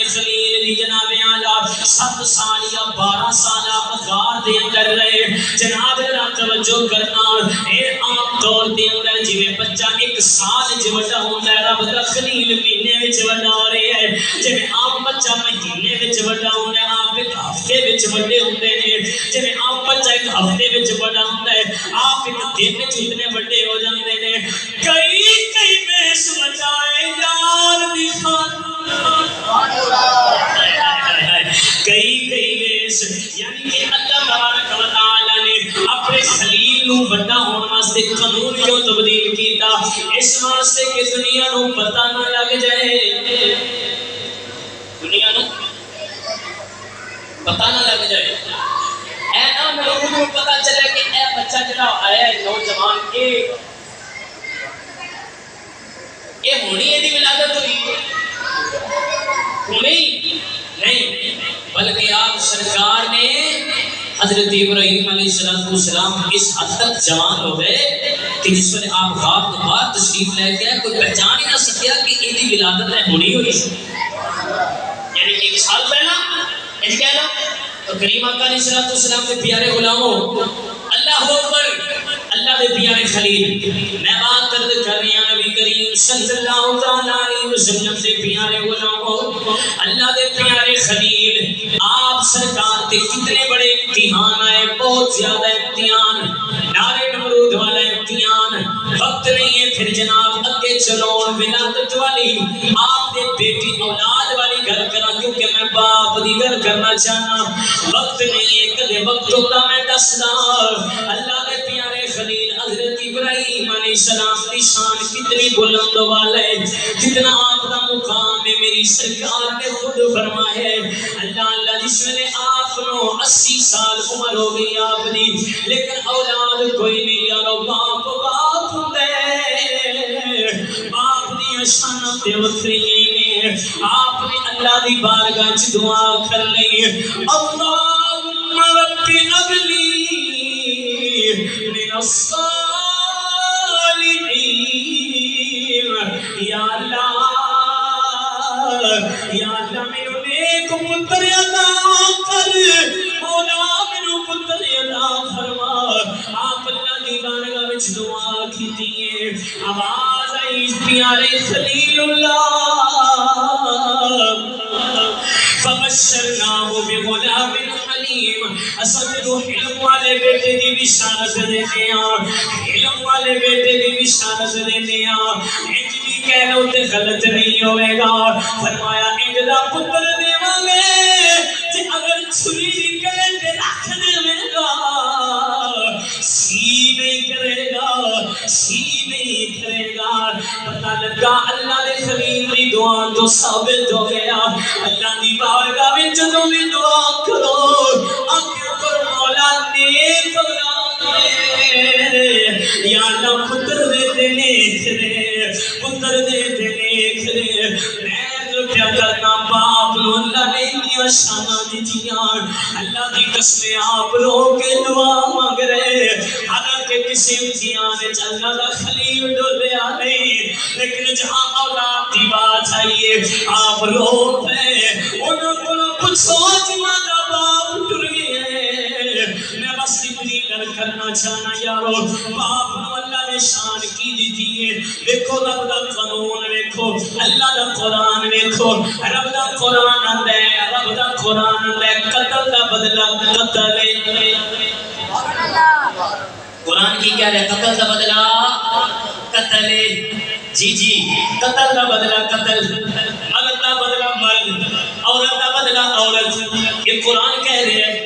خلیل دی جناب اعلی 7 سال یا 12 سال غار دے اندر رہے جناب توجہ کرنا اے عام طور دے اندر جویں بچہ 1 سال وچ وڈا ہوندا ہے رب دا خلیل مہینے وچ وڈا ہو رہا ہے جویں عام بچہ مہینے وچ وڈا ہوندا ہے آپ 1 ہفتے وچ وڈے ہوندے نے جویں عام بچہ 1 ہفتے وچ وڈا ہوندا ہے آپ 1 دن وچ اتنے وڈے ہو جاندے نے کئی ویس بچائے یار دی کئی ویس یعنی کہ اللہ تبارک و تعالی نے اپنے خلیل نو بڑا ہون واسطے قانون کیوں تبدیل کیتا اس واسطے کہ دنیا نو پتہ نہ لگ جائے دنیا نو پتہ نہ لگ جائے اے نہ لوگوں کو پتہ چلے کہ اے بچہ جڑا آیا ہے نوجوان یہ ہونی ہے دی ولادت ہوئی ہونی نہیں بلکہ آپ سرکار نے حضرت ابراہیم علیہ السلام اس حد تک جوان ہو گئے کہ جس وقت آپ غار کے بعد تشریف لے گئے کوئی پہچان ہی نہ سکیا کہ ان کی ولادت ہے ہونی ہوئی یعنی 1 سال پہلا یہ کہنا تو کریم آقا علیہ السلام کے پیارے غلاموں اللہ اکبر اللہ دے پیارے خلیل میں بات کر رہی ہوں نبی کریم صلی اللہ تعالی علیہ وسلم دے پیارے غلاموں اللہ دے پیارے خلیل آپ سرکار تے کتنے بڑے امتحان آئے بہت زیادہ امتحان نارے نمرود والا امتحان وقت نہیں ہے پھر جناب اگے چلون ولادت والی آپ دے بیٹی اولاد والی گل کرا کیونکہ میں باپ دی گل کرنا چاہنا وقت نہیں ہے کدے وقت ہوتا میں دسدا اللہ دے پیارے خلیل حضرت ابراہیم علیہ السلام کی شان کتنی بلند والا ہے جتنا آپ کا مقام ہے میری سرکار نے خود فرمایا ہے اللہ جس نے آپ نو 80 سال عمر ہو گئی آپ دی لیکن اولاد کوئی نہیں یارو باپ دے باپ دی شان تے وکھری نے آپ نے اللہ دی بارگاہ وچ دعا کر لئی اللہم رب ابلی من الصالحین یا اللہ میرے نیک پتر عطا کر مولا میرے پتر عطا فرما آپ اللہ دی بارگاہ وچ دعا کیتی ہے آواز آئی پیارے خلیل اللہ فبشرناہ بغلام حلیم اصل حلم والے بیٹے دی بشارت دیتے ہیں حلم والے بیٹے دی بشارت دیتے ہیں انج بھی کہہ لو تے غلط نہیں ہوئے گا فرمایا انج دا پتر دیواں گے تے اگر چھری نکلے تے رکھ دے گا سی نہیں کرے گا پتہ لگا اللہ دے خلیل دی دعا تو ثابت ہو گیا اللہ دی بارگاہ وچ جدوں بھی دعا کرو اکے پر مولا نیک اولاد دے یا اللہ پتر دے نیک دے پتر دے نیک دے میں جو کیا کرنا باپ نو اللہ نے اتنی شاناں دتیاں اللہ دی قسم آپ رو کے دعا مانگ رہے حالانکہ کسی امتحان وچ اللہ دا خلیل ڈولیا نہیں لیکن جہاں اولاد دی بات آئی ہے آپ رو پے انہوں کو پوچھو جنہاں دا باپ ٹر گئے میں بس اتنی گل کرنا چاہنا یارو باپ نو اللہ نے شان کی دیتی ہے دیکھو رب دا قانون دیکھو اللہ دا قرآن دیکھو رب دا قرآن آندا ہے رب دا قرآن آندا ہے قتل دا بدلہ قتل ہے قرآن کی کیا ہے قتل دا بدلہ قتل ہے جی قتل دا بدلہ قتل مرد دا بدلہ مرد عورت دا بدلہ عورت یہ قرآن کہہ رہے ہیں